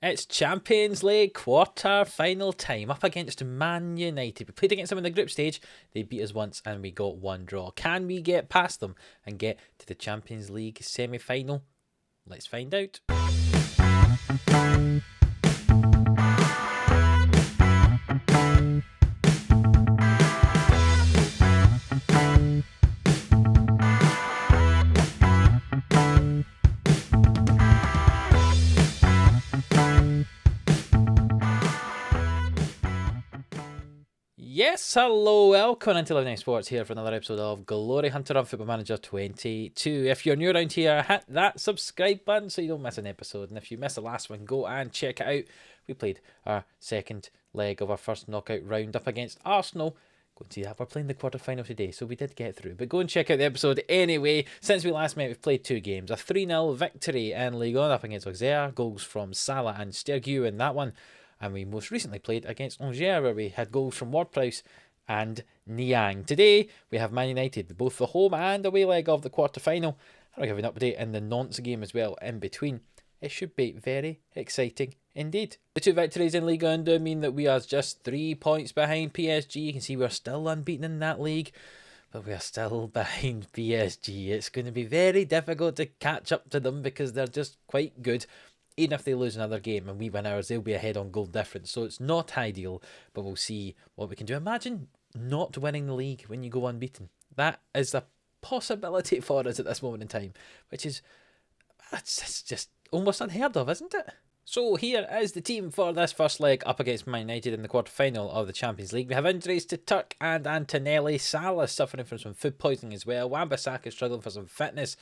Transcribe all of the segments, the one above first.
It's Champions League quarter-final time up against Man United. We played against them in the group stage. They beat us once and we got one draw. Can we get past them and get to the Champions League semi-final? Let's find out. Yes, hello, welcome into Living Sports here for another episode of Glory Hunter on Football Manager 22. If you're new around here, hit that subscribe button so you don't miss an episode. And if you missed the last one, go and check it out. We played our second leg of our first knockout round up against Arsenal. Go and see that. We're playing the quarter-final today, so we did get through. But go and check out the episode anyway. Since we last met, we've played two games. A 3-0 victory in Ligue 1 up against Auxerre. Goals from Salah and Stergiou in that one. And we most recently played against Angers, where we had goals from Ward-Prowse and Niang. Today, we have Man United, both the home and away leg of the quarter-final. I'll give you an update in the nonce game as well in between. It should be very exciting indeed. The two victories in Ligue 1 do mean that we are just 3 points behind PSG. You can see we're still unbeaten in that league, but we are still behind PSG. It's going to be very difficult to catch up to them because they're just quite good. Even if they lose another game and we win ours, they'll be ahead on goal difference. So it's not ideal, but we'll see what we can do. Imagine not winning the league when you go unbeaten. That is a possibility for us at this moment in time, which is it's just almost unheard of, isn't it? So here is the team for this first leg up against Man United in the quarter-final of the Champions League. We have injuries to Turk and Antonelli. Salah suffering from some food poisoning as well. Wan-Bissaka struggling for some fitness.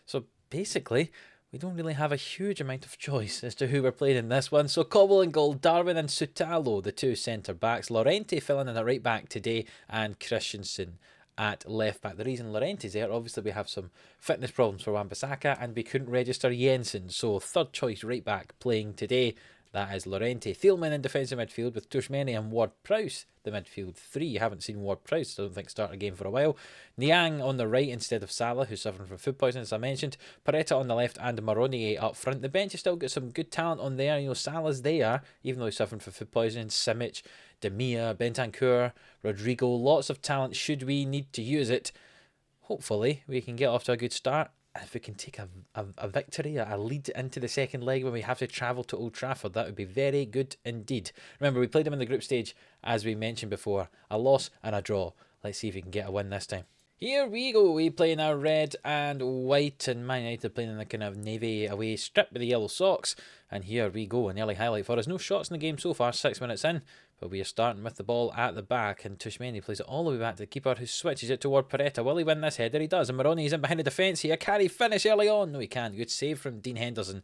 So basically, we don't really have a huge amount of choice as to who we're playing in this one. So Cobble in goal, Darwin and Sutalo, the two centre-backs. Llorente filling in at right-back today, and Christensen at left-back. The reason Llorente's there, obviously we have some fitness problems for Wan-Bissaka, and we couldn't register Jensen. So third choice right-back playing today. That is Llorente. Thielmann in defensive midfield with Tushmeni and Ward-Prowse, the midfield three. You haven't seen Ward-Prowse, I don't think, start a game for a while. Niang on the right instead of Salah, who's suffering from food poisoning, as I mentioned. Pareto on the left and Maronier up front. The bench has still got some good talent on there. You know, Salah's there, even though he's suffering from food poisoning. Simic, Demia, Bentancur, Rodrigo. Lots of talent should we need to use it. Hopefully, we can get off to a good start. If we can take a victory, a lead into the second leg when we have to travel to Old Trafford, that would be very good indeed. Remember, we played them in the group stage, as we mentioned before. A loss and a draw. Let's see if we can get a win this time. Here we go. We play in our red and white, and Man United playing in the kind of navy away strip with the yellow socks. And here we go. An early highlight for us. No shots in the game so far, 6 minutes in. But we are starting with the ball at the back, and Tushmeni plays it all the way back to the keeper, who switches it toward Pareto. Will he win this header? He does. And Maroni is in behind the defence here. Carry finish early on. No, he can't. Good save from Dean Henderson.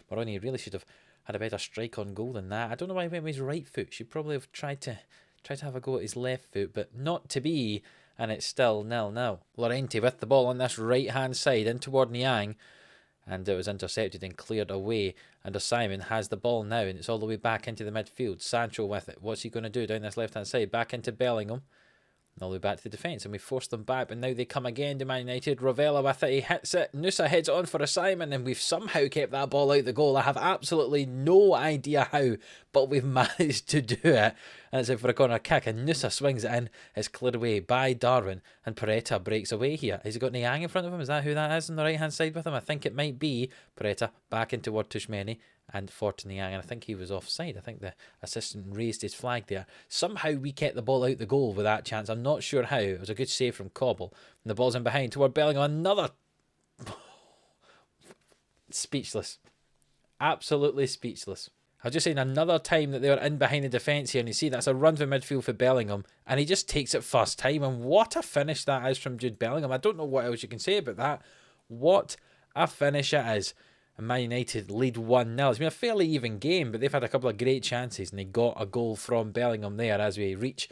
Maroni really should have had a better strike on goal than that. I don't know why he went with his right foot. Should probably have tried to have a go at his left foot, but not to be. And it's still 0-0. Llorente with the ball on this right-hand side in toward Niang. And it was intercepted and cleared away. And Simon has the ball now, and it's all the way back into the midfield. Sancho with it. What's he going to do down this left-hand side? Back into Bellingham. And all the way back to the defence. And we forced them back, but now they come again to Man United. Rovella with it. He hits it. Nusa heads on for a Simon, and we've somehow kept that ball out the goal. I have absolutely no idea how, but we've managed to do it. And it's out for a corner kick, and Nusa swings it in. It's cleared away by Darwin, and Pareto breaks away here. Has he got Niang in front of him? Is that who that is on the right-hand side with him? I think it might be Pareto back in toward Tushmeni and for Niang, and I think he was offside. I think the assistant raised his flag there. Somehow we kept the ball out the goal with that chance. I'm not sure how. It was a good save from Cobble. And the ball's in behind toward Bellingham. Another... Speechless. Absolutely speechless. I was just saying, another time that they were in behind the defence here, and you see that's a run for midfield for Bellingham, and he just takes it first time, and what a finish that is from Jude Bellingham. I don't know what else you can say about that. What a finish it is. And Man United lead 1-0. It's been a fairly even game, but they've had a couple of great chances, and they got a goal from Bellingham there as we reach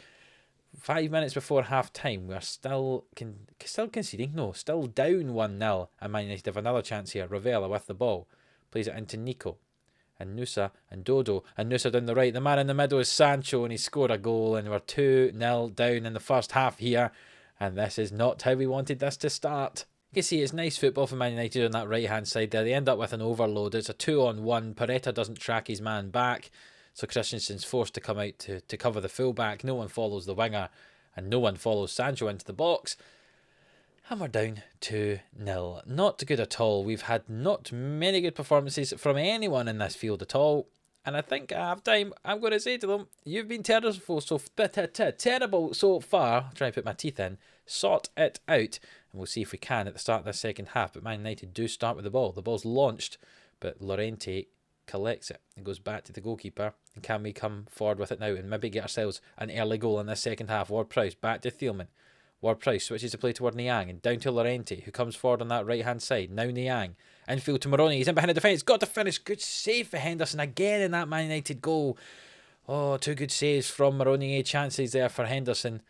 5 minutes before half-time. We're still conceding. No, still down 1-0, and Man United have another chance here. Rovella with the ball. Plays it into Nico. And Nusa and Dodo. And Nusa down the right. The man in the middle is Sancho, and he scored a goal, and we're 2-0 down in the first half here. And this is not how we wanted this to start. You can see it's nice football for Man United on that right-hand side there. They end up with an overload. It's a 2-on-1. Paredes doesn't track his man back, so Christensen's forced to come out to cover the fullback. No one follows the winger, and no one follows Sancho into the box. And we're down 2-0. Not good at all. We've had not many good performances from anyone in this field at all. And I think at half-time, I'm going to say to them, you've been terrible so far. Try and put my teeth in. Sort it out. And we'll see if we can at the start of the second half. But Man United do start with the ball. The ball's launched, but Llorente collects it and goes back to the goalkeeper. And can we come forward with it now and maybe get ourselves an early goal in this second half? Ward-Prowse back to Thielman. Ward-Prowse switches the play toward Niang and down to Llorente, who comes forward on that right-hand side. Now Niang. Infield to Moroni. He's in behind the defence. Got to finish. Good save for Henderson again in that Man United goal. Oh, 2 good saves from Moroni. Chances there for Henderson.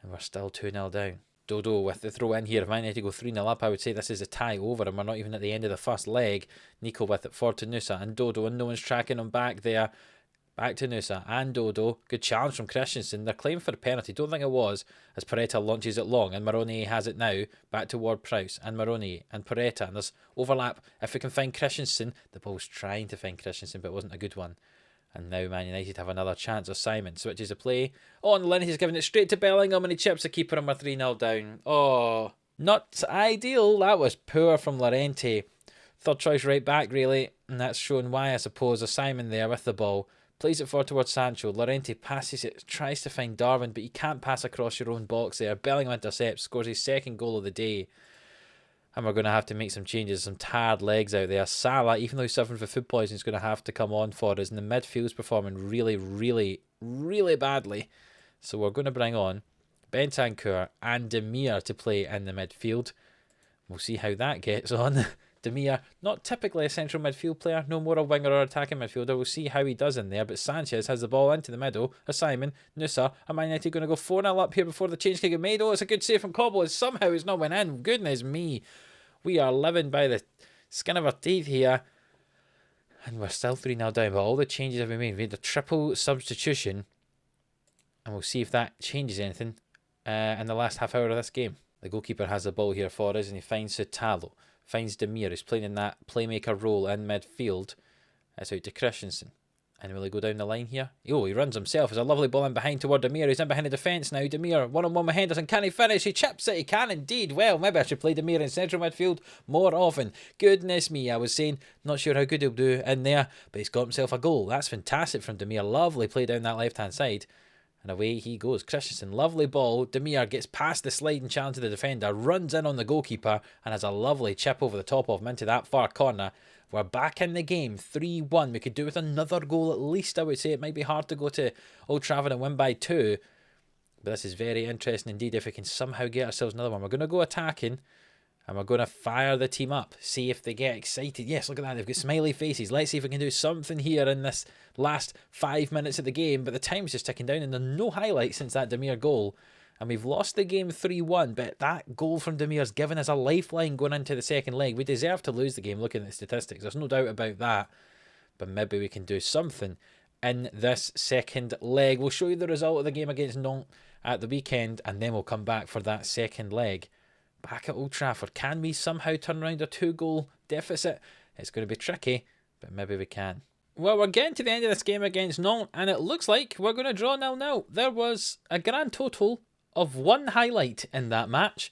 And we're still 2-0 down. Dodo with the throw in here. If Man United go 3-0 up, I would say this is a tie over, and we're not even at the end of the first leg. Nico with it forward to Nusa and Dodo, and no one's tracking him back there. Back to Nusa and Dodo. Good challenge from Christensen. They're claiming for a penalty. Don't think it was, as Paredes launches it long, and Moroni has it now. Back to Ward-Prowse and Moroni and Paredes, and there's overlap. If we can find Christensen, the ball's trying to find Christensen, but it wasn't a good one. And now Man United have another chance. Of Simon switches the play. Oh, and Lindsay's giving it straight to Bellingham, and he chips the keeper, and we're 3-0 down. Oh, not ideal. That was poor from Llorente. Third choice right back, really, and that's shown why, I suppose. Of Simon there with the ball. Plays it forward towards Sancho. Llorente passes it, tries to find Darwin, but you can't pass across your own box there. Bellingham intercepts, scores his second goal of the day. And we're going to have to make some changes. Some tired legs out there. Salah, even though he's suffering from food poisoning, is going to have to come on for us. And the midfield's performing really, really, really badly. So we're going to bring on Bentancur and Demir to play in the midfield. We'll see how that gets on. Demir, not typically a central midfield player, no more a winger or attacking midfielder. We'll see how he does in there. But Sanchez has the ball into the middle. Simon, Nusa, and Man United going to go 4-0 up here before the change can get made. Oh, it's a good save from Cobble. Somehow it's not went in. Goodness me. We are living by the skin of our teeth here. And we're still 3-0 down. But all the changes have been made. We made a triple substitution. And we'll see if that changes anything in the last half hour of this game. The goalkeeper has the ball here for us, and he finds Sutalo. Finds Demir, who's playing in that playmaker role in midfield. It's out to Christensen. And will he go down the line here? Oh, he runs himself. There's a lovely ball in behind toward Demir. He's in behind the defence now. Demir, one-on-one with Henderson. Can he finish? He chips it. He can indeed. Well, maybe I should play Demir in central midfield more often. Goodness me, I was saying, not sure how good he'll do in there, but he's got himself a goal. That's fantastic from Demir. Lovely play down that left-hand side. And away he goes. Christensen, lovely ball. Demir gets past the sliding challenge to the defender, runs in on the goalkeeper, and has a lovely chip over the top of him into that far corner. We're back in the game, 3-1. We could do with another goal at least, I would say. It might be hard to go to Old Trafford and win by 2. But this is very interesting indeed if we can somehow get ourselves another one. We're going to go attacking. And we're going to fire the team up. See if they get excited. Yes, look at that. They've got smiley faces. Let's see if we can do something here in this last 5 minutes of the game. But the time's just ticking down and there's no highlights since that Demir goal. And we've lost the game 3-1. But that goal from Demir's given us a lifeline going into the second leg. We deserve to lose the game looking at the statistics. There's no doubt about that. But maybe we can do something in this second leg. We'll show you the result of the game against Nantes at the weekend. And then we'll come back for that second leg. Back at Old Trafford. Can we somehow turn around a 2-goal deficit? It's going to be tricky, but maybe we can. Well, we're getting to the end of this game against Nantes, and it looks like we're going to draw 0-0. There was a grand total of 1 highlight in that match,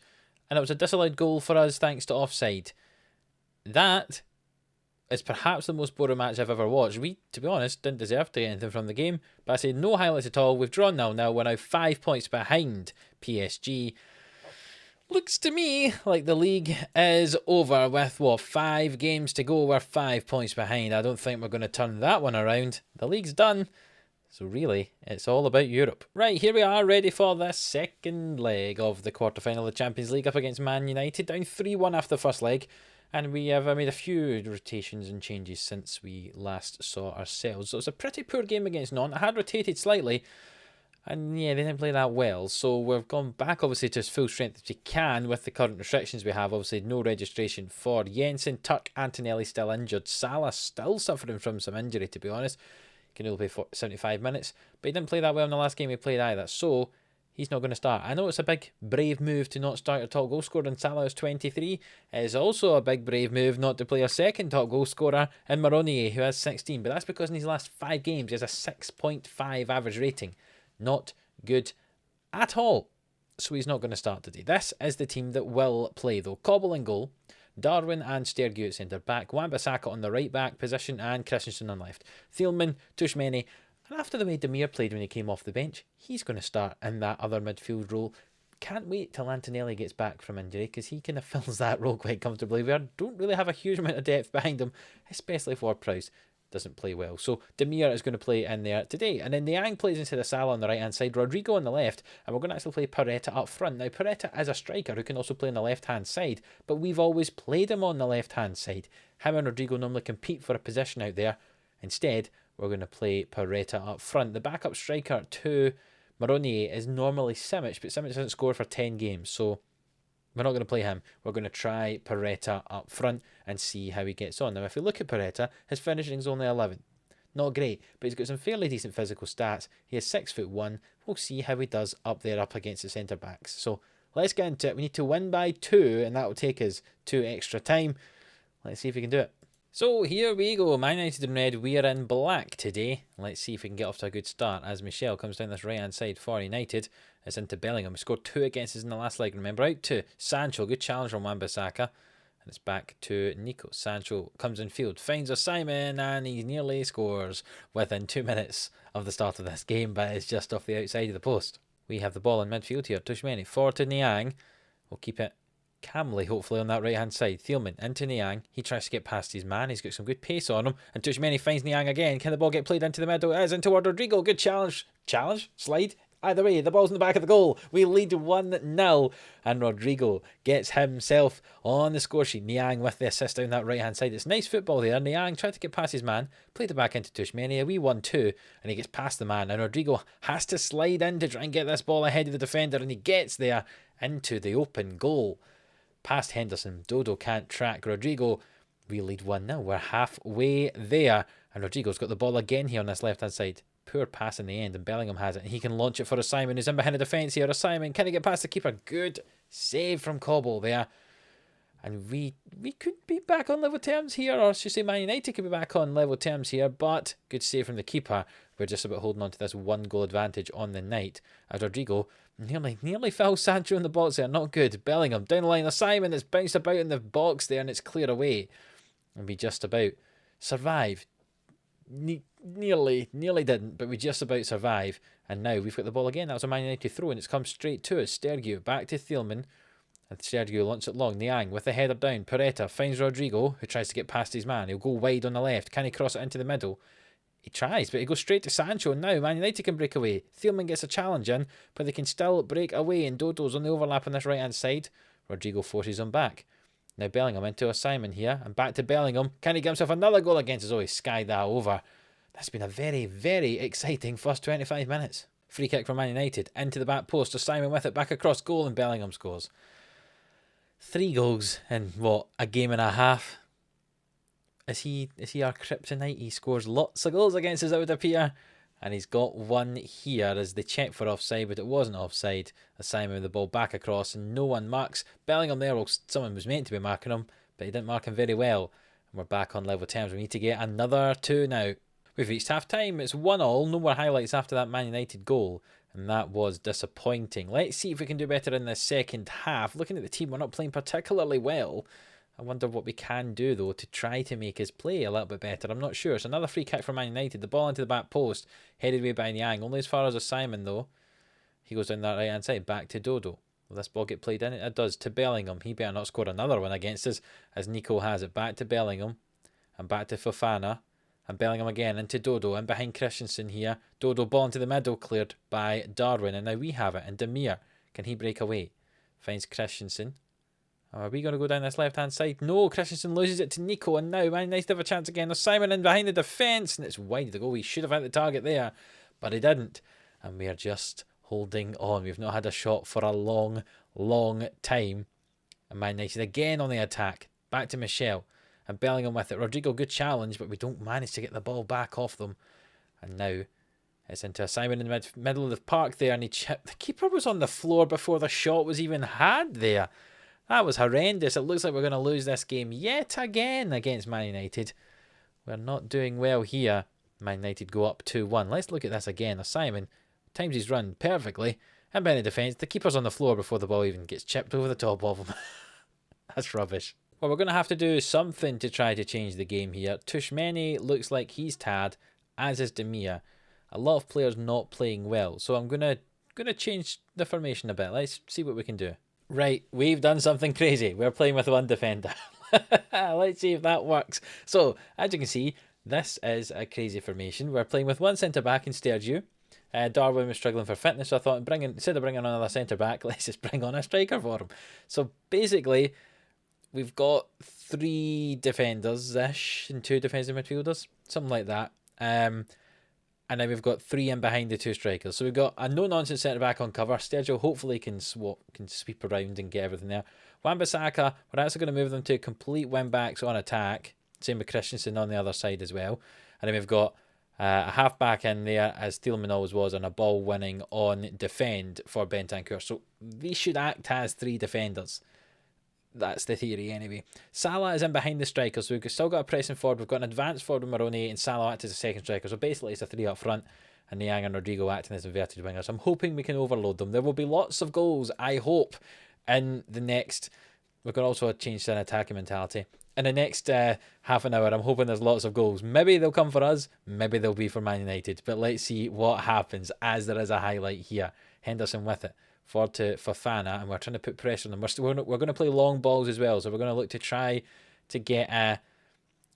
and it was a disallowed goal for us thanks to offside. That is perhaps the most boring match I've ever watched. We, to be honest, didn't deserve to get anything from the game, but I say no highlights at all. We've drawn 0-0. We're now 5 points behind PSG. Looks to me like the league is over with, 5 games to go. We're 5 points behind. I don't think we're going to turn that one around. The league's done. So really, it's all about Europe. Right, here we are, ready for the second leg of the quarterfinal of the Champions League up against Man United. Down 3-1 after the first leg. And we have made a few rotations and changes since we last saw ourselves. So it's a pretty poor game against Nantes. I had rotated slightly. And yeah, they didn't play that well. So we've gone back obviously to as full strength as we can with the current restrictions we have. Obviously no registration for Jensen. Turk, Antonelli still injured. Salah still suffering from some injury, to be honest. He can only play for 75 minutes. But he didn't play that well in the last game he played either. So He's not going to start. I know it's a big, brave move to not start your top goal scorer in Salah, who's 23. It is also a big, brave move not to play a second top goal scorer in Maronier, who has 16. But that's because in his last 5 games, he has a 6.5 average rating. Not good at all. So he's not going to start today. This is the team that will play, though. Cobble in goal. Darwin and SerieA at centre back. Wan-Bissaka on the right back position and Christensen on left. Thielman, Tushmeni. And after the way Demir played when he came off the bench, he's going to start in that other midfield role. Can't wait till Antonelli gets back from injury, because he kind of fills that role quite comfortably. We don't really have a huge amount of depth behind him, especially if Ward-Prowse doesn't play well. So Demir is going to play in there today. And then Niang plays instead of Salah on the right-hand side, Rodrigo on the left, and we're going to actually play Paredes up front. Now, Paredes is a striker who can also play on the left-hand side, but we've always played him on the left-hand side. Him and Rodrigo normally compete for a position out there. Instead, we're going to play Paredes up front. The backup striker to Maronier is normally Simic, but Simic hasn't scored for 10 games, so we're not going to play him. We're going to try Paredes up front and see how he gets on. Now, if we look at Paredes, his finishing's only 11. Not great, but he's got some fairly decent physical stats. He is 6'1". We'll see how he does up there up against the centre-backs. So let's get into it. We need to win by 2, and that will take us 2 extra time. Let's see if we can do it. So here we go, Man United in red, we are in black today. Let's see if we can get off to a good start as Michel comes down this right hand side for United. It's into Bellingham, he scored 2 against us in the last leg, remember. Out to Sancho, good challenge from Wan-Bissaka. And it's back to Nico. Sancho comes in field, finds a Simon, and he nearly scores within 2 minutes of the start of this game, but it's just off the outside of the post. We have the ball in midfield here, Tushmeni, forward to Niang. We'll keep it calmly, hopefully, on that right-hand side. Thielman into Niang. He tries to get past his man. He's got some good pace on him. And Tushmeni finds Niang again. Can the ball get played into the middle? It is in toward Rodrigo. Good challenge. Challenge? Slide? Either way, the ball's in the back of the goal. We lead 1-0. And Rodrigo gets himself on the score sheet. Niang with the assist down that right-hand side. It's nice football there. Niang tried to get past his man. Played it back into Tushmeni. A wee 1-2. And he gets past the man. And Rodrigo has to slide in to try and get this ball ahead of the defender. And he gets there into the open goal. Past Henderson. Dodo can't track Rodrigo. We lead 1-0. We're halfway there. And Rodrigo's got the ball again here on this left-hand side. Poor pass in the end, and Bellingham has it. And he can launch it for a Simon, who's in behind the defence here. A Simon, can he get past the keeper? Good save from Cobble there. And we could be back on level terms here, or should I say Man United could be back on level terms here, but good save from the keeper. We're just about holding on to this 1-goal advantage on the night, as Rodrigo nearly fouls Sancho in the box there. Not good. Bellingham down the line. A Simon that's bounced about in the box there, and it's clear away. And we just about survive. Nearly didn't, but we just about survive. And now we've got the ball again. That was a Man United throw, and it's come straight to us. SerieA back to Thielman. And SerieA launches it long. Niang with the header down. Paredes finds Rodrigo, who tries to get past his man. He'll go wide on the left. Can he cross it into the middle? He tries, but he goes straight to Sancho. And now Man United can break away. Thielman gets a challenge in, but they can still break away. And Dodo's on the overlap on this right-hand side. Rodrigo forces him back. Now Bellingham into a Simon here. And back to Bellingham. Can he get himself another goal against us? Oh, he skied that over. That's been a very, very exciting first 25 minutes. Free kick from Man United. Into the back post. A Simon with it. Back across goal, and Bellingham scores. 3 goals in, what, a game and a half? Is he our kryptonite? He scores lots of goals against us, it would appear. And he's got one here as they check for offside, but it wasn't offside. A Simon with the ball back across, and no one marks Bellingham there. Well, someone was meant to be marking him, but he didn't mark him very well. And we're back on level terms. We need to get another 2 now. We've reached half-time. It's 1-1. No more highlights after that Man United goal. And that was disappointing. Let's see if we can do better in the second half. Looking at the team, we're not playing particularly well. I wonder what we can do, though, to try to make us play a little bit better. I'm not sure. It's another free kick for Man United. The ball into the back post. Headed away by Niang. Only as far as a Simon, though. He goes down that right-hand side. Back to Dodo. Will this ball get played in? It does. To Bellingham. He better not score another one against us, as Nico has it. Back to Bellingham. And back to Fofana. And Bellingham again into Dodo. And behind Christensen here. Dodo ball into the middle. Cleared by Darwin. And now we have it. And Demir. Can he break away? Finds Christensen. Are we going to go down this left-hand side? No, Christensen loses it to Nico. And now Man United have a chance again. There's Simon in behind the defence. And it's wide the goal. He should have had the target there. But he didn't. And we are just holding on. We've not had a shot for a long, long time. And Man United again on the attack. Back to Michel. And Bellingham with it. Rodrigo, good challenge, but we don't manage to get the ball back off them. And now It's into Simon in the middle of the park there, and he chipped. The keeper was on the floor before the shot was even had there. That was horrendous. It looks like we're going to lose this game yet again against Man United. We're not doing well here. Man United go up 2-1. Let's look at this again. Simon times his run perfectly. And by the defence, the keeper's on the floor before the ball even gets chipped over the top of him. That's rubbish. Well, we're going to have to do something to try to change the game here. Tushmeni looks like he's tired, as is Demir. A lot of players not playing well. So I'm going to change the formation a bit. Let's see what we can do. Right, we've done something crazy. We're playing with one defender. Let's see if that works. So, as you can see, this is a crazy formation. We're playing with one centre-back in Stergiu. Darwin was struggling for fitness, so I thought instead of bringing on another centre-back, let's just bring on a striker for him. So, basically, we've got 3 defenders-ish and 2 defensive midfielders, something like that. And then we've got 3 in behind the 2 strikers. So we've got a no-nonsense centre-back on cover. Sturgill hopefully can sweep around and get everything there. Wan-Bissaka, we're actually going to move them to complete wing-backs on attack. Same with Christensen on the other side as well. And then we've got a half-back in there, as Thielmann always was, and a ball-winning on defend for Bentancur. So these should act as 3 defenders. That's the theory anyway. Salah is in behind the strikers, so we've still got a pressing forward. We've got an advanced forward with Maroney, and Salah acts as a second striker. So basically it's a 3 up front, and Niang and Rodrigo acting as inverted wingers. I'm hoping we can overload them. There will be lots of goals, I hope, in the next... We can also change to an attacking mentality. In the next half an hour, I'm hoping there's lots of goals. Maybe they'll come for us, maybe they'll be for Man United. But let's see what happens, as there is a highlight here. Henderson with it. Forward to Fofana, and we're trying to put pressure on them. We're going to play long balls as well, so we're going to look to try to get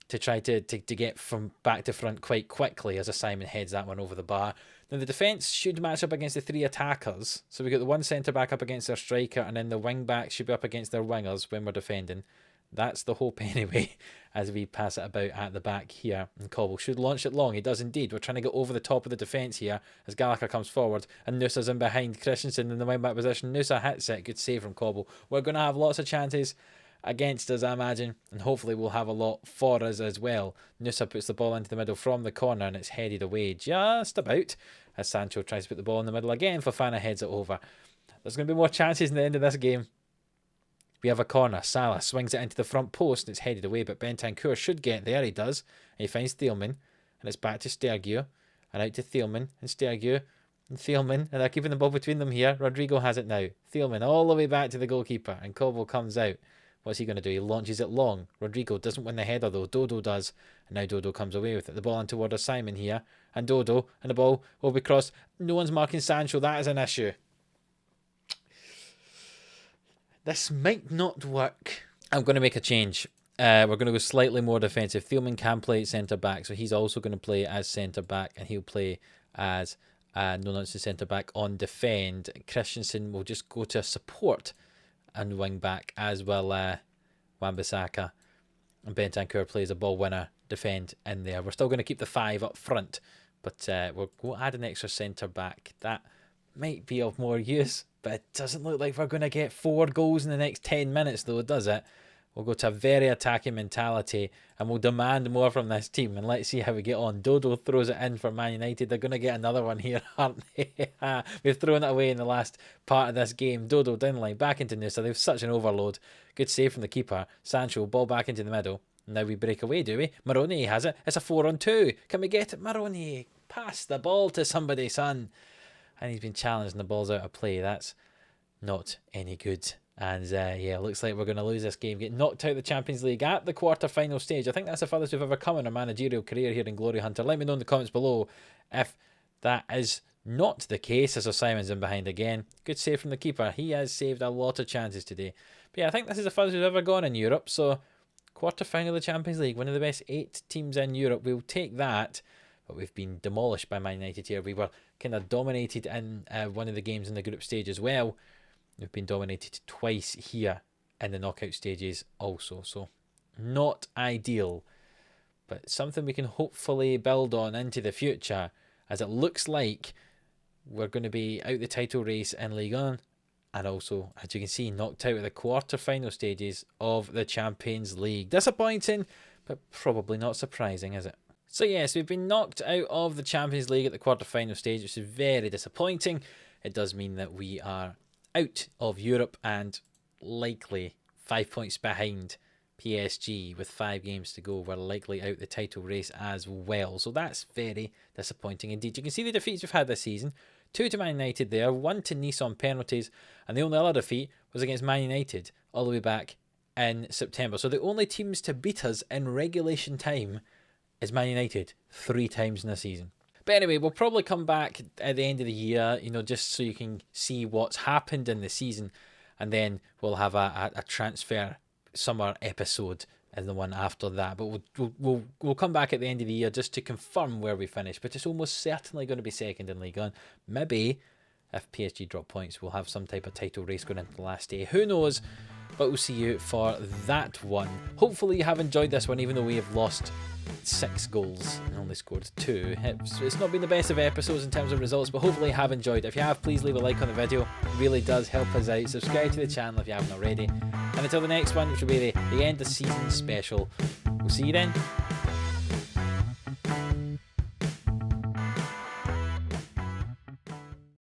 to get from back to front quite quickly as Simon heads that one over the bar. Now the defence should match up against the 3 attackers, so we got the one centre back up against their striker, and then the wing back should be up against their wingers when we're defending. That's the hope anyway, as we pass it about at the back here. And Cobble should launch it long. He does indeed. We're trying to get over the top of the defence here as Gallagher comes forward. And Nusa's in behind Christensen in the wing back position. Nusa hits it. Good save from Cobble. We're going to have lots of chances against us, I imagine. And hopefully we'll have a lot for us as well. Nusa puts the ball into the middle from the corner, and it's headed away just about as Sancho tries to put the ball in the middle again. Fofana heads it over. There's going to be more chances in the end of this game. We have a corner. Salah swings it into the front post and it's headed away, but Bentancur should get there. He does. And he finds Thielmann, and it's back to Stergiu, and out to Thielmann, and Stergiu, and Thielmann, and they're keeping the ball between them here. Rodrigo has it now. Thielmann all the way back to the goalkeeper, and Cobble comes out. What's he going to do? He launches it long. Rodrigo doesn't win the header though. Dodo does, and now Dodo comes away with it. The ball in toward Simon here, and Dodo, and the ball will be crossed. No one's marking Sancho. That is an issue. This might not work. I'm going to make a change. We're going to go slightly more defensive. Thielmann can play centre-back, so he's also going to play as centre-back, and he'll play as no-nonsense centre-back on defend. Christensen will just go to support and wing-back, as well Wan-Bissaka. And Bentancur plays a ball-winner defend in there. We're still going to keep the 5 up front, but we'll add an extra centre-back. That might be of more use. But it doesn't look like we're going to get 4 goals in the next 10 minutes, though, does it? We'll go to a very attacking mentality, and we'll demand more from this team. And let's see how we get on. Dodo throws it in for Man United. They're going to get another one here, aren't they? We've thrown it away in the last part of this game. Dodo down the line, back into Nusa. They've such an overload. Good save from the keeper. Sancho, ball back into the middle. Now we break away, do we? Maroney has it. It's a 4-on-2. Can we get it? Maroney, pass the ball to somebody, son. And he's been challenged and the ball's out of play. That's not any good. And yeah, looks like we're going to lose this game. Get knocked out of the Champions League at the quarter-final stage. I think that's the furthest we've ever come in our managerial career here in Glory Hunter. Let me know in the comments below if that is not the case, as Simon's in behind again. Good save from the keeper. He has saved a lot of chances today. But yeah, I think this is the furthest we've ever gone in Europe. So quarter-final of the Champions League, one of the best 8 teams in Europe. We'll take that. But we've been demolished by Man United here. We were kind of dominated in one of the games in the group stage as well. We've been dominated twice here in the knockout stages also. So not ideal, but something we can hopefully build on into the future, as it looks like we're going to be out the title race in Ligue 1, and also, as you can see, knocked out of the quarter-final stages of the Champions League. Disappointing, but probably not surprising, is it? So yes, we've been knocked out of the Champions League at the quarter-final stage, which is very disappointing. It does mean that we are out of Europe and likely 5 points behind PSG with 5 games to go. We're likely out the title race as well. So that's very disappointing indeed. You can see the defeats we've had this season. 2 to Man United there, 1 to Nice on penalties, and the only other defeat was against Man United all the way back in September. So the only teams to beat us in regulation time is Man United 3 times in the season. But anyway, we'll probably come back at the end of the year, just so you can see what's happened in the season, and then we'll have a transfer summer episode in the one after that. But we'll come back at the end of the year just to confirm where we finish. But it's almost certainly going to be second in Ligue 1. Maybe if PSG drop points, we'll have some type of title race going into the last day. Who knows? But we'll see you for that one. Hopefully you have enjoyed this one, even though we have lost 6 goals and only scored 2. It's not been the best of episodes in terms of results, but hopefully you have enjoyed. If you have, please leave a like on the video. It really does help us out. Subscribe to the channel if you haven't already. And until the next one, which will be the end of season special, we'll see you then.